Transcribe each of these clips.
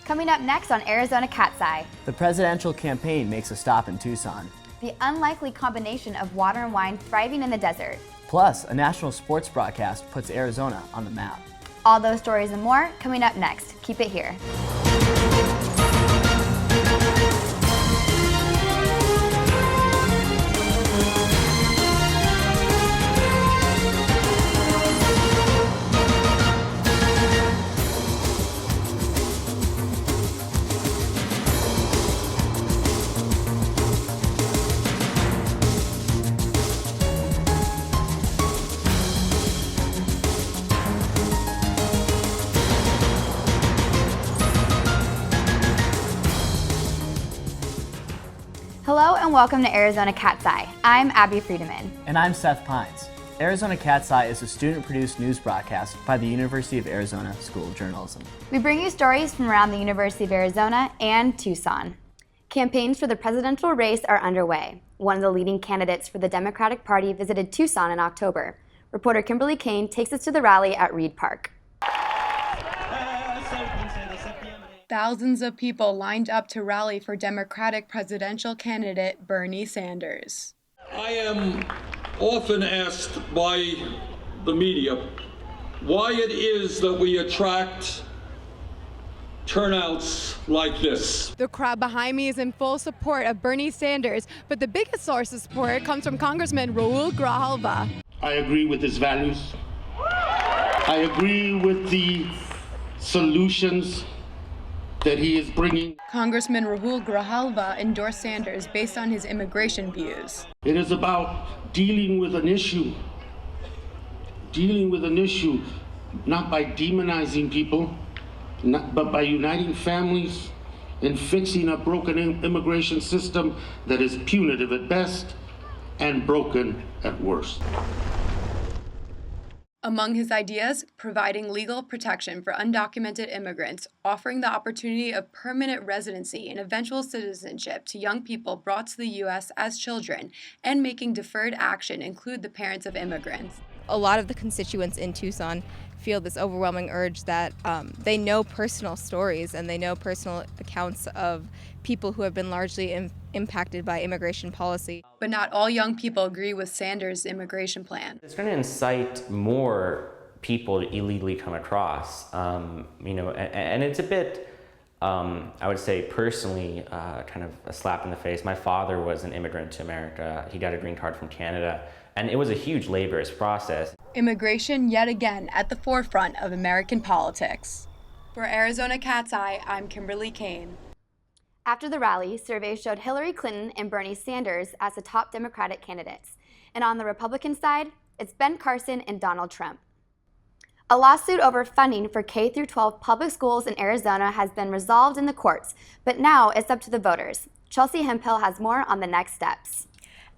Coming up next on Arizona Cat's Eye. The presidential campaign makes a stop in Tucson. The unlikely combination of water and wine thriving in the desert. Plus, a national sports broadcast puts Arizona on the map. All those stories and more coming up next. Keep it here. Hello and welcome to Arizona Cat's Eye. I'm Abby Friedemann. And I'm Seth Pines. Arizona Cat's Eye is a student-produced news broadcast by the University of Arizona School of Journalism. We bring you stories from around the University of Arizona and Tucson. Campaigns for the presidential race are underway. One of the leading candidates for the Democratic Party visited Tucson in October. Reporter Kimberly Kane takes us to the rally at Reed Park. Thousands of people lined up to rally for Democratic presidential candidate Bernie Sanders. I am often asked by the media why it is that we attract turnouts like this. The crowd behind me is in full support of Bernie Sanders, but the biggest source of support comes from Congressman Raul Grijalva. I agree with his values. I agree with the solutions that he is bringing. Congressman Raul Grijalva endorsed Sanders based on his immigration views. It is about dealing with an issue not by demonizing people, but by uniting families and fixing a broken immigration system that is punitive at best and broken at worst. Among his ideas, providing legal protection for undocumented immigrants, offering the opportunity of permanent residency and eventual citizenship to young people brought to the U.S. as children, and making deferred action include the parents of immigrants. A lot of the constituents in Tucson feel this overwhelming urge that they know personal stories and they know personal accounts of people who have been largely impacted by immigration policy. But not all young people agree with Sanders' immigration plan. It's going to incite more people to illegally come across, and it's a bit, I would say personally, kind of a slap in the face. My father was an immigrant to America. He got a green card from Canada, and it was a huge laborious process. Immigration yet again at the forefront of American politics. For Arizona Cat's Eye, I'm Kimberly Kane. After the rally, surveys showed Hillary Clinton and Bernie Sanders as the top Democratic candidates. And on the Republican side, it's Ben Carson and Donald Trump. A lawsuit over funding for K-12 public schools in Arizona has been resolved in the courts, but now it's up to the voters. Chelsea Hemphill has more on the next steps.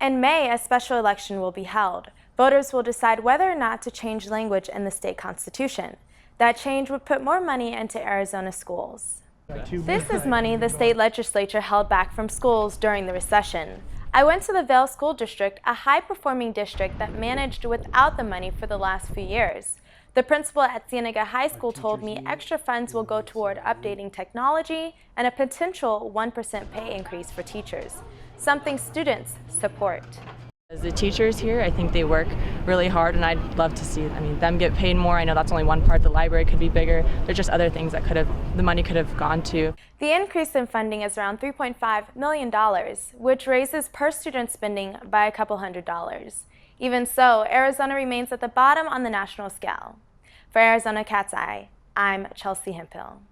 In May, a special election will be held. Voters will decide whether or not to change language in the state constitution. That change would put more money into Arizona schools. This is money the state legislature held back from schools during the recession. I went to the Vail School District, a high-performing district that managed without the money for the last few years. The principal at Cienega High School told me extra funds will go toward updating technology and a potential 1% pay increase for teachers, something students support. As the teachers here, I think they work really hard, and I'd love to see them get paid more. I know that's only one part. The library could be bigger. There's just other things that the money could have gone to. The increase in funding is around $3.5 million, which raises per student spending by a couple $100s. Even so, Arizona remains at the bottom on the national scale. For Arizona Cat's Eye, I'm Chelsea Hemphill.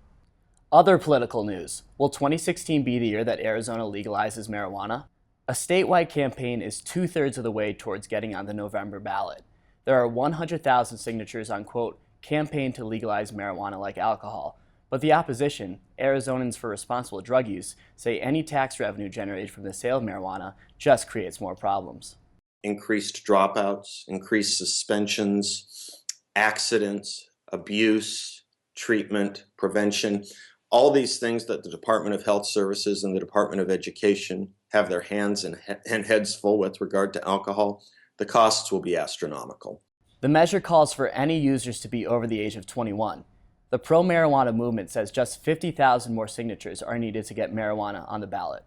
Other political news. Will 2016 be the year that Arizona legalizes marijuana? A statewide campaign is 2/3 of the way towards getting on the November ballot. There are 100,000 signatures on, quote, campaign to legalize marijuana like alcohol. But the opposition, Arizonans for Responsible Drug Use, say any tax revenue generated from the sale of marijuana just creates more problems. Increased dropouts, increased suspensions, accidents, abuse, treatment, prevention, all these things that the Department of Health Services and the Department of Education have their hands and heads full with regard to alcohol, the costs will be astronomical. The measure calls for any users to be over the age of 21. The pro-marijuana movement says just 50,000 more signatures are needed to get marijuana on the ballot.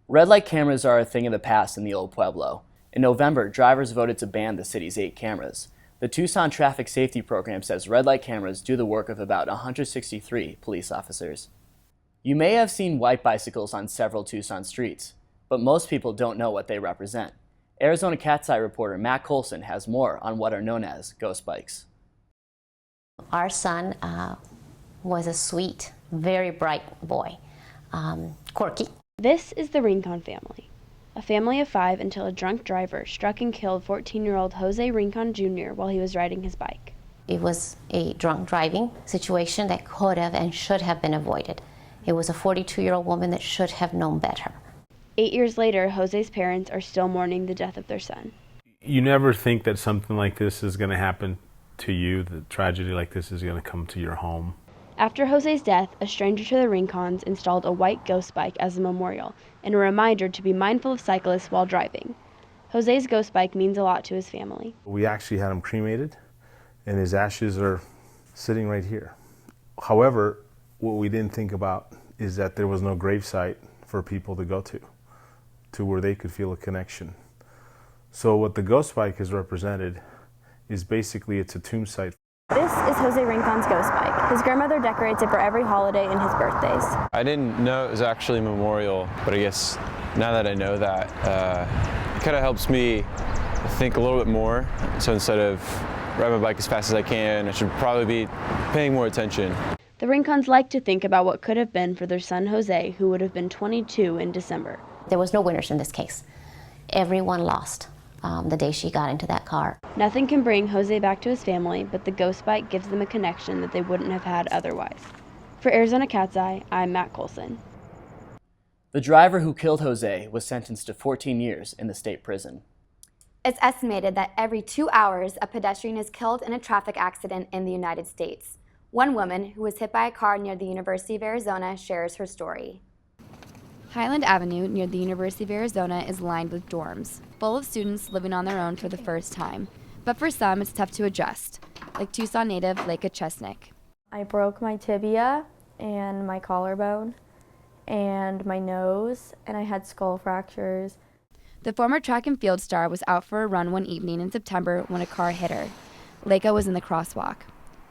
Red light cameras are a thing of the past in the Old Pueblo. In November, drivers voted to ban the city's 8 cameras. The Tucson Traffic Safety Program says red light cameras do the work of about 163 police officers. You may have seen white bicycles on several Tucson streets, but most people don't know what they represent. Arizona Cat's Eye reporter Matt Colson has more on what are known as ghost bikes. Our son was a sweet, very bright boy, quirky. This is the Rincon family. A family of 5 until a drunk driver struck and killed 14-year-old Jose Rincon Jr. while he was riding his bike. It was a drunk driving situation that could have and should have been avoided. It was a 42-year-old woman that should have known better. 8 years later, Jose's parents are still mourning the death of their son. You never think that something like this is going to happen to you, that tragedy like this is going to come to your home. After Jose's death, a stranger to the Rincons installed a white ghost bike as a memorial and a reminder to be mindful of cyclists while driving. Jose's ghost bike means a lot to his family. We actually had him cremated, and his ashes are sitting right here. However, what we didn't think about is that there was no gravesite for people to go to where they could feel a connection. So what the ghost bike has represented is basically it's a tomb site. This is Jose Rincon's ghost bike. His grandmother decorates it for every holiday and his birthdays. I didn't know it was actually a memorial, but I guess now that I know that, it kind of helps me think a little bit more. So instead of riding my bike as fast as I can, I should probably be paying more attention. The Rincons like to think about what could have been for their son Jose, who would have been 22 in December. There was no winners in this case. Everyone lost the day she got into that car. Nothing can bring Jose back to his family, but the ghost bike gives them a connection that they wouldn't have had otherwise. For Arizona Cat's Eye, I'm Matt Colson. The driver who killed Jose was sentenced to 14 years in the state prison. It's estimated that every 2 hours, a pedestrian is killed in a traffic accident in the United States. One woman who was hit by a car near the University of Arizona shares her story. Highland Avenue near the University of Arizona is lined with dorms, full of students living on their own for the first time. But for some, it's tough to adjust, like Tucson native Leica Chesnick. I broke my tibia and my collarbone and my nose, and I had skull fractures. The former track and field star was out for a run one evening in September when a car hit her. Leica was in the crosswalk.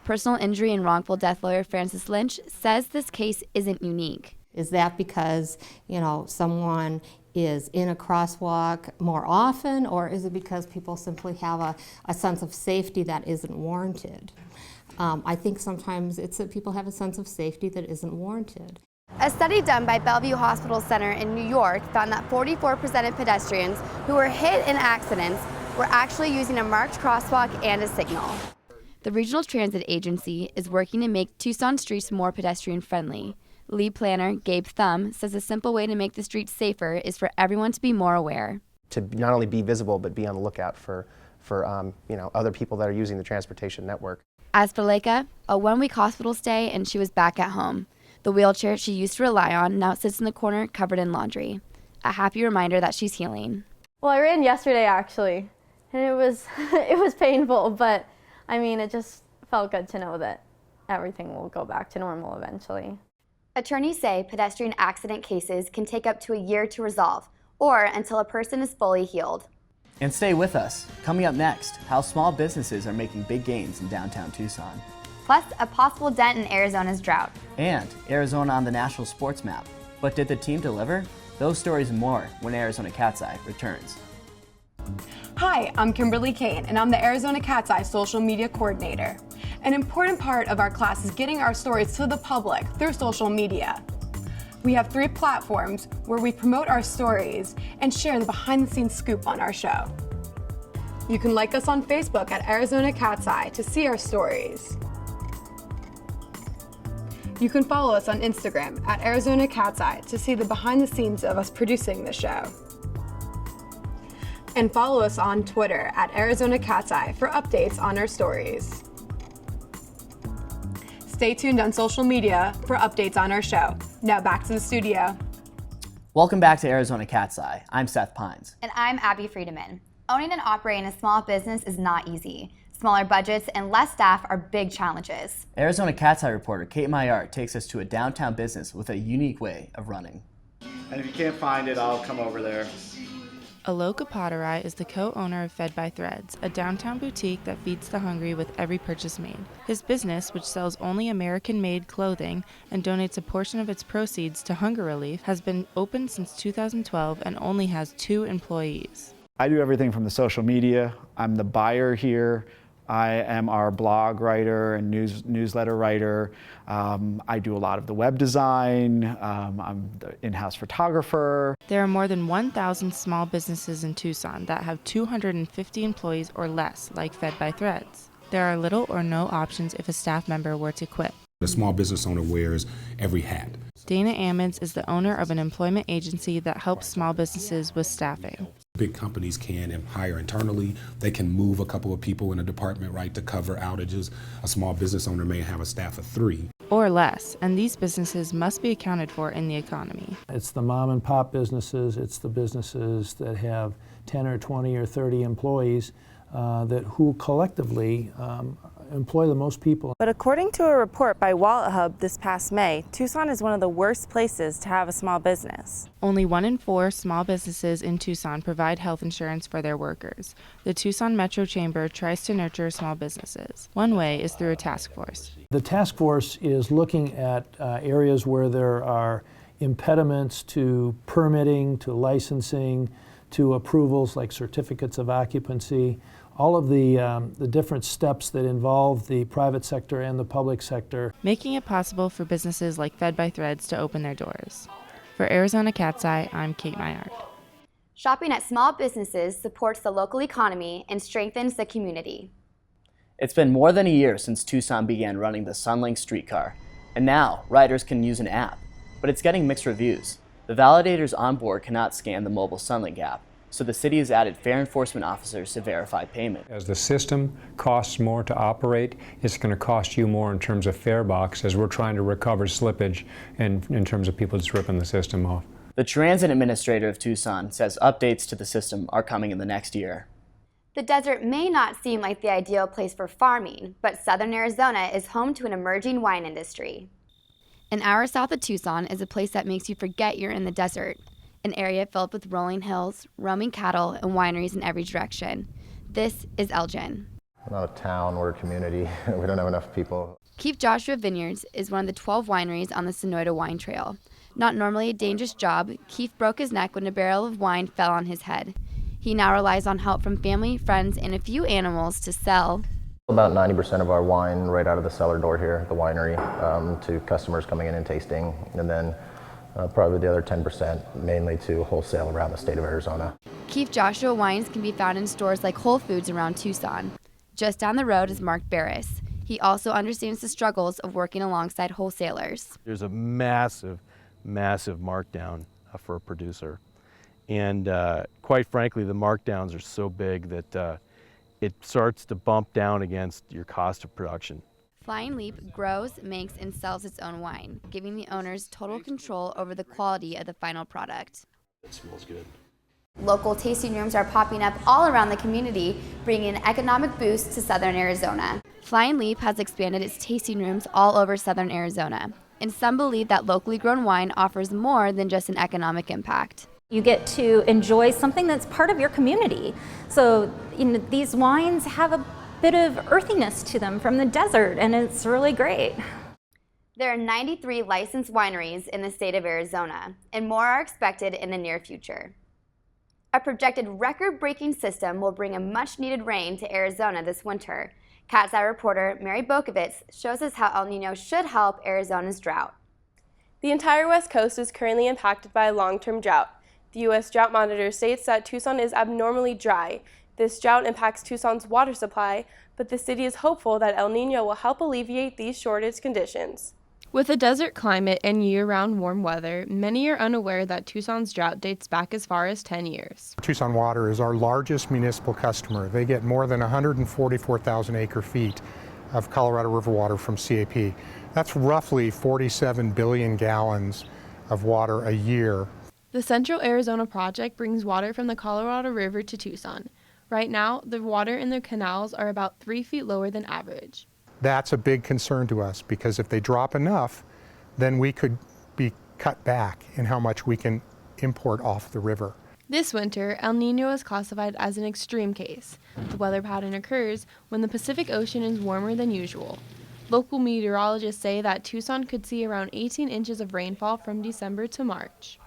Personal injury and wrongful death lawyer Francis Lynch says this case isn't unique. Is that because, someone is in a crosswalk more often, or is it because people simply have a sense of safety that isn't warranted? I think sometimes it's that people have a sense of safety that isn't warranted. A study done by Bellevue Hospital Center in New York found that 44% of pedestrians who were hit in accidents were actually using a marked crosswalk and a signal. The Regional Transit Agency is working to make Tucson streets more pedestrian-friendly. Lead planner Gabe Thumb says a simple way to make the streets safer is for everyone to be more aware. To not only be visible, but be on the lookout for other people that are using the transportation network. As for Leica, a one-week hospital stay and she was back at home. The wheelchair she used to rely on now sits in the corner covered in laundry. A happy reminder that she's healing. Well, I ran yesterday actually, and it was painful, but it just felt good to know that everything will go back to normal eventually. Attorneys say pedestrian accident cases can take up to a year to resolve, or until a person is fully healed. And stay with us. Coming up next, how small businesses are making big gains in downtown Tucson. Plus, a possible dent in Arizona's drought. And Arizona on the national sports map. But did the team deliver? Those stories and more when Arizona Cat's Eye returns. Hi, I'm Kimberly Kane, and I'm the Arizona Cat's Eye social media coordinator. An important part of our class is getting our stories to the public through social media. We have 3 platforms where we promote our stories and share the behind-the-scenes scoop on our show. You can like us on Facebook at Arizona Cat's Eye to see our stories. You can follow us on Instagram at Arizona Cat's Eye to see the behind the scenes of us producing the show. And follow us on Twitter at Arizona Cat's Eye for updates on our stories. Stay tuned on social media for updates on our show. Now back to the studio. Welcome back to Arizona Cat's Eye. I'm Seth Pines. And I'm Abby Friedemann. Owning and operating a small business is not easy. Smaller budgets and less staff are big challenges. Arizona Cat's Eye reporter Kate Maillard takes us to a downtown business with a unique way of running. And if you can't find it, I'll come over there. Alok Apadarai is the co-owner of Fed by Threads, a downtown boutique that feeds the hungry with every purchase made. His business, which sells only American-made clothing and donates a portion of its proceeds to hunger relief, has been open since 2012 and only has 2 employees. I do everything from the social media. I'm the buyer here. I am our blog writer and newsletter writer. I do a lot of the web design. I'm the in-house photographer. There are more than 1,000 small businesses in Tucson that have 250 employees or less, like Fed by Threads. There are little or no options if a staff member were to quit. The small business owner wears every hat. Dana Ammons is the owner of an employment agency that helps small businesses with staffing. Big companies can hire internally. They can move a couple of people in a department, right, to cover outages. A small business owner may have a staff of 3. Or less, and these businesses must be accounted for in the economy. It's the mom and pop businesses, it's the businesses that have 10 or 20 or 30 employees who collectively employ the most people. But according to a report by WalletHub this past May, Tucson is one of the worst places to have a small business. Only 1 in 4 small businesses in Tucson provide health insurance for their workers. The Tucson Metro Chamber tries to nurture small businesses. One way is through a task force. The task force is looking at areas where there are impediments to permitting, to licensing, to approvals like certificates of occupancy. All of the different steps that involve the private sector and the public sector. Making it possible for businesses like Fed by Threads to open their doors. For Arizona Cat's Eye, I'm Kate Maillard. Shopping at small businesses supports the local economy and strengthens the community. It's been more than a year since Tucson began running the Sunlink streetcar, and now riders can use an app, but it's getting mixed reviews. The validators on board cannot scan the mobile Sunlink app, so the city has added fare enforcement officers to verify payment. As the system costs more to operate, it's going to cost you more in terms of fare box as we're trying to recover slippage and in terms of people just ripping the system off. The transit administrator of Tucson says updates to the system are coming in the next year. The desert may not seem like the ideal place for farming, but southern Arizona is home to an emerging wine industry. An hour south of Tucson is a place that makes you forget you're in the desert. An area filled with rolling hills, roaming cattle, and wineries in every direction. This is Elgin. We're not a town, we're a community. We don't have enough people. Keith Joshua Vineyards is one of the 12 wineries on the Sonoyta Wine Trail. Not normally a dangerous job, Keith broke his neck when a barrel of wine fell on his head. He now relies on help from family, friends, and a few animals to sell. About 90% of our wine right out of the cellar door here at the winery to customers coming in and tasting, and then probably the other 10% mainly to wholesale around the state of Arizona. Keith Joshua wines can be found in stores like Whole Foods around Tucson. Just down the road is Mark Barris. He also understands the struggles of working alongside wholesalers. There's a massive markdown for a producer. And quite frankly, the markdowns are so big that it starts to bump down against your cost of production. Flying Leap grows, makes, and sells its own wine, giving the owners total control over the quality of the final product. It smells good. Local tasting rooms are popping up all around the community, bringing an economic boost to southern Arizona. Flying Leap has expanded its tasting rooms all over southern Arizona, and some believe that locally grown wine offers more than just an economic impact. You get to enjoy something that's part of your community. So these wines have a bit of earthiness to them from the desert, and it's really great. There are 93 licensed wineries in the state of Arizona, and more are expected in the near future. A projected record-breaking system will bring a much-needed rain to Arizona this winter. Cat's Eye reporter Mary Bokovitz shows us how El Nino should help Arizona's drought. The entire West Coast is currently impacted by a long-term drought. The U.S. Drought Monitor states that Tucson is abnormally dry. This drought impacts Tucson's water supply, but the city is hopeful that El Nino will help alleviate these shortage conditions. With a desert climate and year-round warm weather, many are unaware that Tucson's drought dates back as far as 10 years. Tucson Water is our largest municipal customer. They get more than 144,000 acre-feet of Colorado River water from CAP. That's roughly 47 billion gallons of water a year. The Central Arizona Project brings water from the Colorado River to Tucson. Right now, the water in the canals are about 3 feet lower than average. That's a big concern to us because if they drop enough, then we could be cut back in how much we can import off the river. This winter, El Niño is classified as an extreme case. The weather pattern occurs when the Pacific Ocean is warmer than usual. Local meteorologists say that Tucson could see around 18 inches of rainfall from December to March.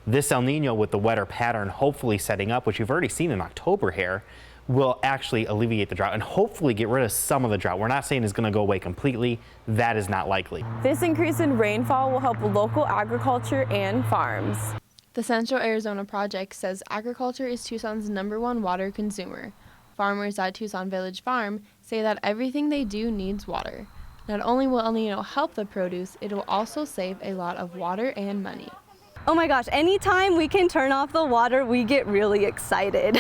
This El Niño, with the wetter pattern hopefully setting up, which we've already seen in October here, will actually alleviate the drought and hopefully get rid of some of the drought. We're not saying it's going to go away completely. That is not likely. This increase in rainfall will help local agriculture and farms. The Central Arizona Project says agriculture is Tucson's #1 water consumer. Farmers at Tucson Village Farm say that everything they do needs water. Not only will El Niño help the produce, it will also save a lot of water and money. Oh my gosh, anytime we can turn off the water, we get really excited.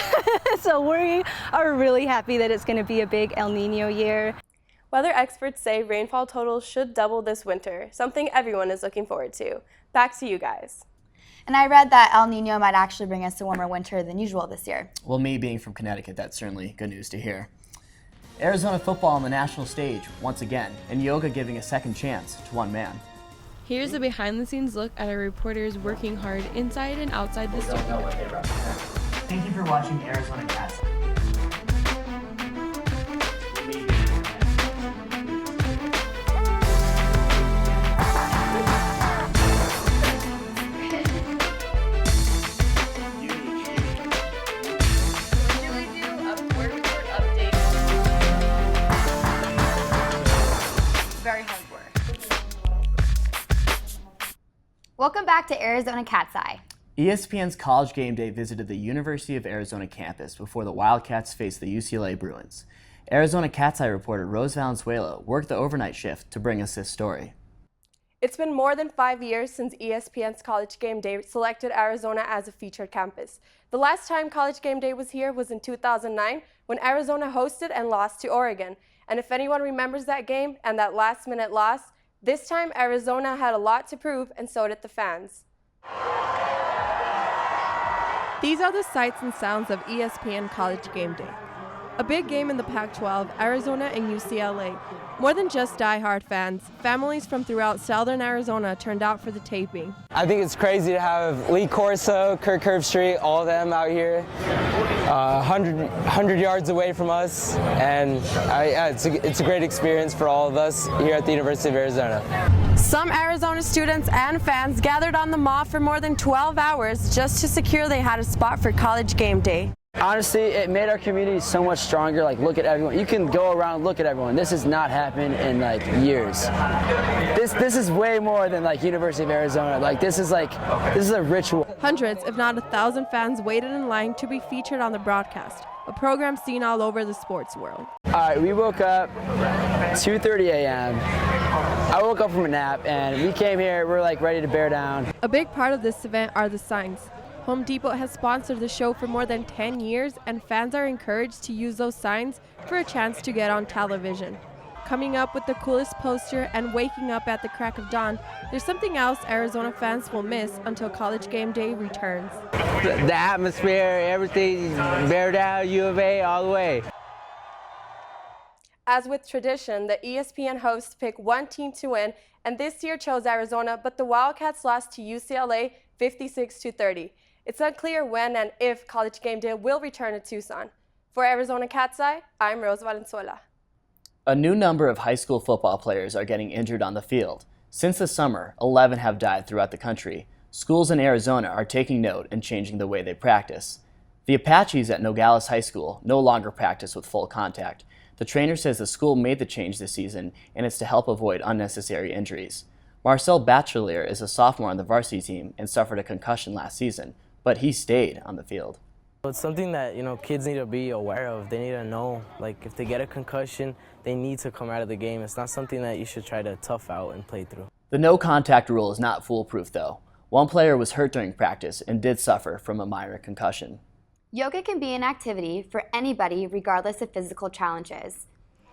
So we are really happy that it's going to be a big El Niño year. Weather experts say rainfall totals should double this winter, something everyone is looking forward to. Back to you guys. And I read that El Niño might actually bring us a warmer winter than usual this year. Well, me being from Connecticut, that's certainly good news to hear. Arizona football on the national stage once again, and yoga giving a second chance to one man. Here's a behind-the-scenes look at our reporters working hard inside and outside the studio. Thank you for watching Arizona Cats. Very hard work. Welcome back to Arizona Cat's Eye. ESPN's College Game Day visited the University of Arizona campus before the Wildcats faced the UCLA Bruins. Arizona Cat's Eye reporter Rose Valenzuela worked the overnight shift to bring us this story. It's been more than 5 years since ESPN's College Game Day selected Arizona as a featured campus. The last time College Game Day was here was in 2009 when Arizona hosted and lost to Oregon. And if anyone remembers that game and that last-minute loss, this time Arizona had a lot to prove, and so did the fans. These are the sights and sounds of ESPN College Game Day. A big game in the Pac-12, Arizona and UCLA. More than just die-hard fans, families from throughout southern Arizona turned out for the taping. I think it's crazy to have Lee Corso, Kirk Herbstreit, all of them out here, 100 yards away from us, and it's a great experience for all of us here at the University of Arizona. Some Arizona students and fans gathered on the mall for more than 12 hours just to secure they had a spot for College Game Day. Honestly, it made our community so much stronger. Like, look at everyone. You can go around, look at everyone. This has not happened in like years. This is way more than like University of Arizona. Like, this is a ritual. Hundreds, if not 1,000 fans waited in line to be featured on the broadcast, a program seen all over the sports world. All right, we woke up 2:30 a.m. I woke up from a nap and we came here. We're like ready to bear down. A big part of this event are the signs. Home Depot has sponsored the show for more than 10 years, and fans are encouraged to use those signs for a chance to get on television. Coming up with the coolest poster and waking up at the crack of dawn, there's something else Arizona fans will miss until College Game Day returns. The atmosphere, everything, bear down, U of A, all the way. As with tradition, the ESPN hosts pick one team to win, and this year chose Arizona, but the Wildcats lost to UCLA 56-30. It's unclear when and if College Game Day will return to Tucson. For Arizona Cat's Eye, I'm Rose Valenzuela. A new number of high school football players are getting injured on the field. Since the summer, 11 have died throughout the country. Schools in Arizona are taking note and changing the way they practice. The Apaches at Nogales High School no longer practice with full contact. The trainer says the school made the change this season, and it's to help avoid unnecessary injuries. Marcel Batchelier is a sophomore on the varsity team and suffered a concussion last season, but he stayed on the field. It's something that, kids need to be aware of. They need to know, like, if they get a concussion, they need to come out of the game. It's not something that you should try to tough out and play through. The no contact rule is not foolproof, though. One player was hurt during practice and did suffer from a minor concussion. Yoga can be an activity for anybody regardless of physical challenges.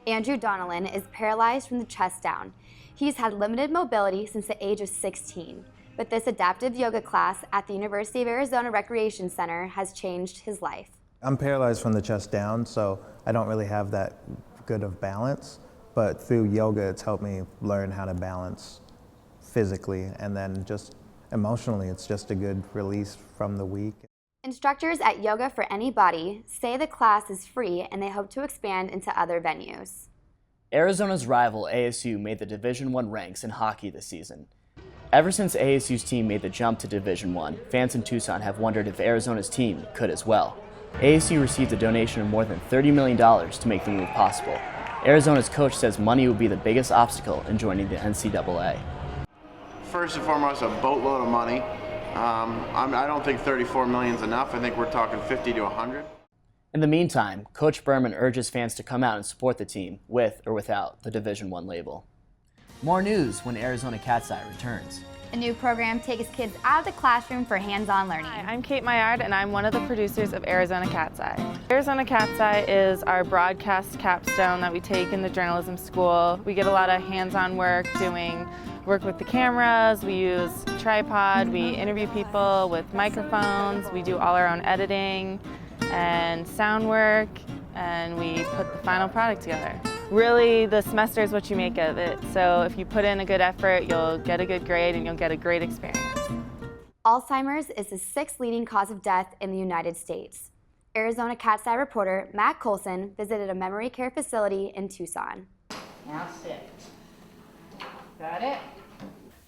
Andrew Donnellan is paralyzed from the chest down. He's had limited mobility since the age of 16. But this adaptive yoga class at the University of Arizona Recreation Center has changed his life. I'm paralyzed from the chest down, so I don't really have that good of balance, but through yoga it's helped me learn how to balance physically, and then just emotionally it's just a good release from the week. Instructors at Yoga for Any Body say the class is free and they hope to expand into other venues. Arizona's rival ASU made the Division I ranks in hockey this season. Ever since ASU's team made the jump to Division I, fans in Tucson have wondered if Arizona's team could as well. ASU received a donation of more than $30 million to make the move possible. Arizona's coach says money would be the biggest obstacle in joining the NCAA. First and foremost, a boatload of money. I don't think 34 million is enough. I think we're talking 50 to 100. In the meantime, Coach Berman urges fans to come out and support the team with or without the Division I label. More news when Arizona Cat's Eye returns. A new program takes kids out of the classroom for hands-on learning. Hi, I'm Kate Maillard, and I'm one of the producers of Arizona Cat's Eye. Arizona Cat's Eye is our broadcast capstone that we take in the journalism school. We get a lot of hands-on work doing work with the cameras, we use tripod, we interview people with microphones, we do all our own editing and sound work, and we put the final product together. Really, the semester is what you make of it, so if you put in a good effort, you'll get a good grade and you'll get a great experience. Alzheimer's is the 6th leading cause of death in the United States. Arizona Cat's Eye reporter Matt Colson visited a memory care facility in Tucson. Now sit. Got it?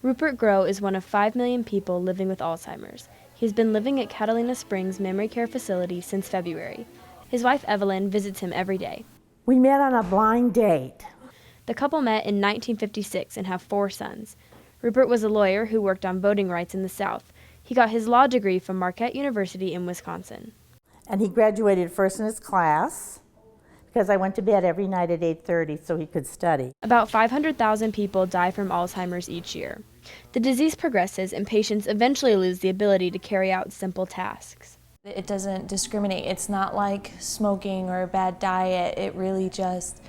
Rupert Groh is one of 5 million people living with Alzheimer's. He's been living at Catalina Springs Memory Care Facility since February. His wife Evelyn visits him every day. We met on a blind date. The couple met in 1956 and have 4 sons. Rupert was a lawyer who worked on voting rights in the South. He got his law degree from Marquette University in Wisconsin. And he graduated first in his class because I went to bed every night at 8:30 so he could study. About 500,000 people die from Alzheimer's each year. The disease progresses and patients eventually lose the ability to carry out simple tasks. It doesn't discriminate. It's not like smoking or a bad diet. It really just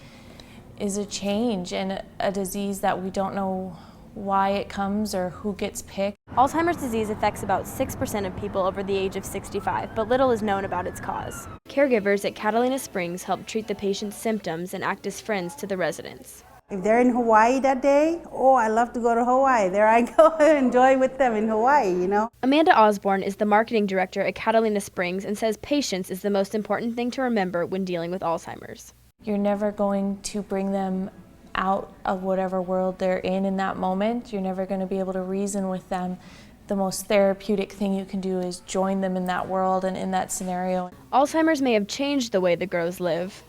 is a change and a disease that we don't know why it comes or who gets picked. Alzheimer's disease affects about 6% of people over the age of 65, but little is known about its cause. Caregivers at Catalina Springs help treat the patient's symptoms and act as friends to the residents. If they're in Hawaii that day, oh, I love to go to Hawaii. There I go and enjoy with them in Hawaii, you know. Amanda Osborne is the marketing director at Catalina Springs and says patience is the most important thing to remember when dealing with Alzheimer's. You're never going to bring them out of whatever world they're in that moment. You're never going to be able to reason with them. The most therapeutic thing you can do is join them in that world and in that scenario. Alzheimer's may have changed the way the Grohs live,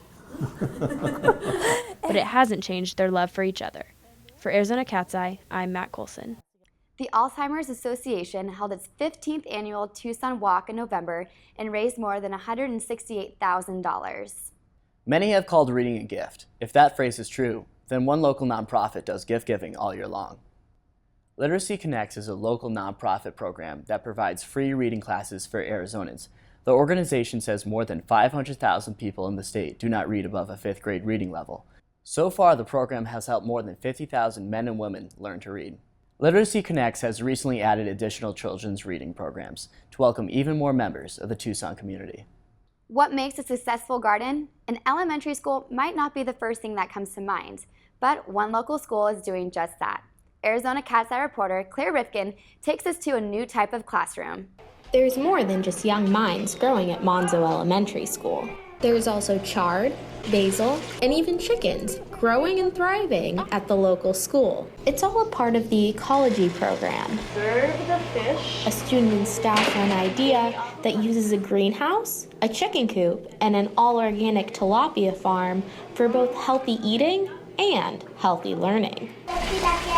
but it hasn't changed their love for each other. For Arizona Cat's Eye, I'm Matt Colson. The Alzheimer's Association held its 15th annual Tucson Walk in November and raised more than $168,000. Many have called reading a gift. If that phrase is true, then one local nonprofit does gift giving all year long. Literacy Connects is a local nonprofit program that provides free reading classes for Arizonans. The organization says more than 500,000 people in the state do not read above a 5th grade reading level. So far, the program has helped more than 50,000 men and women learn to read. Literacy Connects has recently added additional children's reading programs to welcome even more members of the Tucson community. What makes a successful garden? An elementary school might not be the first thing that comes to mind, but one local school is doing just that. Arizona Cat's Eye reporter Claire Rifkin takes us to a new type of classroom. There's more than just young minds growing at Monzo Elementary School. There's also chard, basil, and even chickens growing and thriving at the local school. It's all a part of the ecology program. Serve the fish. A student and staff-run idea that uses a greenhouse, a chicken coop, and an all-organic tilapia farm for both healthy eating and healthy learning.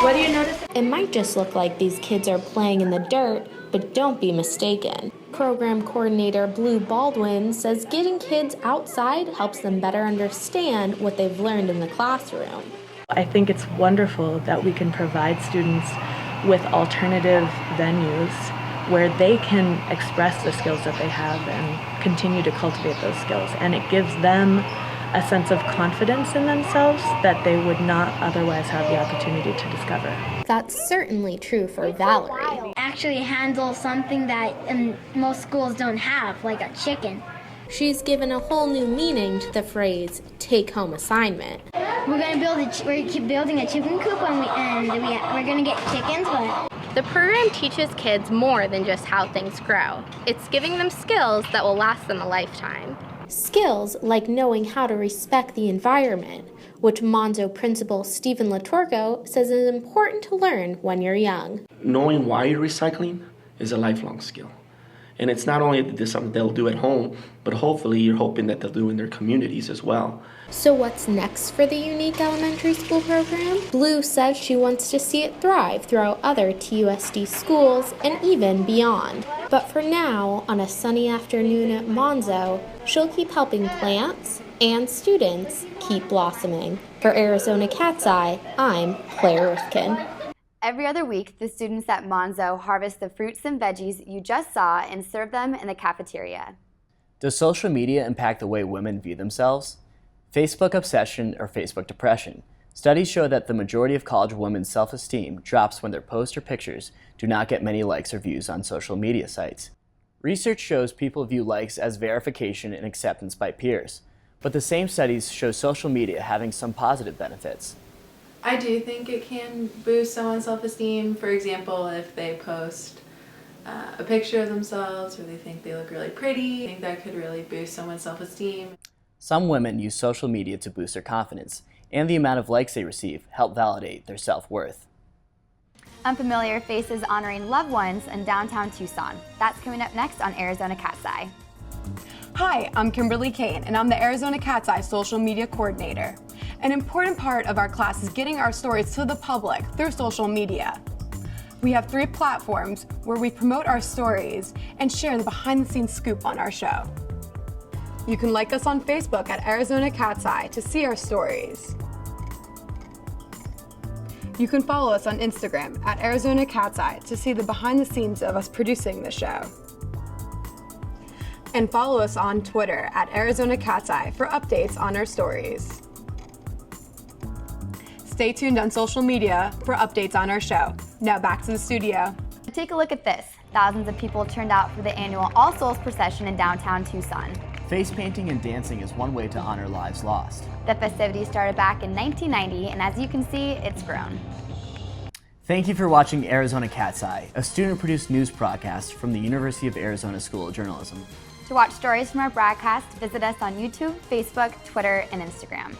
What do you notice? It might just look like these kids are playing in the dirt, but don't be mistaken. Program coordinator Blue Baldwin says getting kids outside helps them better understand what they've learned in the classroom. I think it's wonderful that we can provide students with alternative venues where they can express the skills that they have and continue to cultivate those skills. And it gives them a sense of confidence in themselves that they would not otherwise have the opportunity to discover. That's certainly true for Valerie. Actually handle something that most schools don't have, like a chicken. She's given a whole new meaning to the phrase take-home assignment. We're building a chicken coop we're gonna get chickens, but The program teaches kids more than just how things grow. It's giving them skills that will last them a lifetime. Skills like knowing how to respect the environment, which Monzo principal Stephen Latorgo says is important to learn when you're young. Knowing why you're recycling is a lifelong skill. And it's not only this something they'll do at home, but hopefully you're hoping that they'll do in their communities as well. So what's next for the unique elementary school program? Blue says she wants to see it thrive throughout other TUSD schools and even beyond. But for now, on a sunny afternoon at Monzo, she'll keep helping plants and students keep blossoming. For Arizona Cat's Eye, I'm Claire Rifkin. Every other week, the students at Monzo harvest the fruits and veggies you just saw and serve them in the cafeteria. Does social media impact the way women view themselves? Facebook obsession or Facebook depression. Studies show that the majority of college women's self-esteem drops when their posts or pictures do not get many likes or views on social media sites. Research shows people view likes as verification and acceptance by peers, but the same studies show social media having some positive benefits. I do think it can boost someone's self-esteem. For example, if they post a picture of themselves or they think they look really pretty, I think that could really boost someone's self-esteem. Some women use social media to boost their confidence, and the amount of likes they receive help validate their self-worth. Unfamiliar faces honoring loved ones in downtown Tucson. That's coming up next on Arizona Cat's Eye. Hi, I'm Kimberly Kane, and I'm the Arizona Cat's Eye Social Media Coordinator. An important part of our class is getting our stories to the public through social media. We have 3 platforms where we promote our stories and share the behind-the-scenes scoop on our show. You can like us on Facebook at Arizona Cat's Eye to see our stories. You can follow us on Instagram at Arizona Cat's Eye to see the behind the scenes of us producing the show. And follow us on Twitter at Arizona Cat's Eye for updates on our stories. Stay tuned on social media for updates on our show. Now back to the studio. Take a look at this. Thousands of people turned out for the annual All Souls procession in downtown Tucson. Face painting and dancing is one way to honor lives lost. The festivities started back in 1990, and as you can see, it's grown. Thank you for watching Arizona Cat's Eye, a student-produced news broadcast from the University of Arizona School of Journalism. To watch stories from our broadcast, visit us on YouTube, Facebook, Twitter, and Instagram.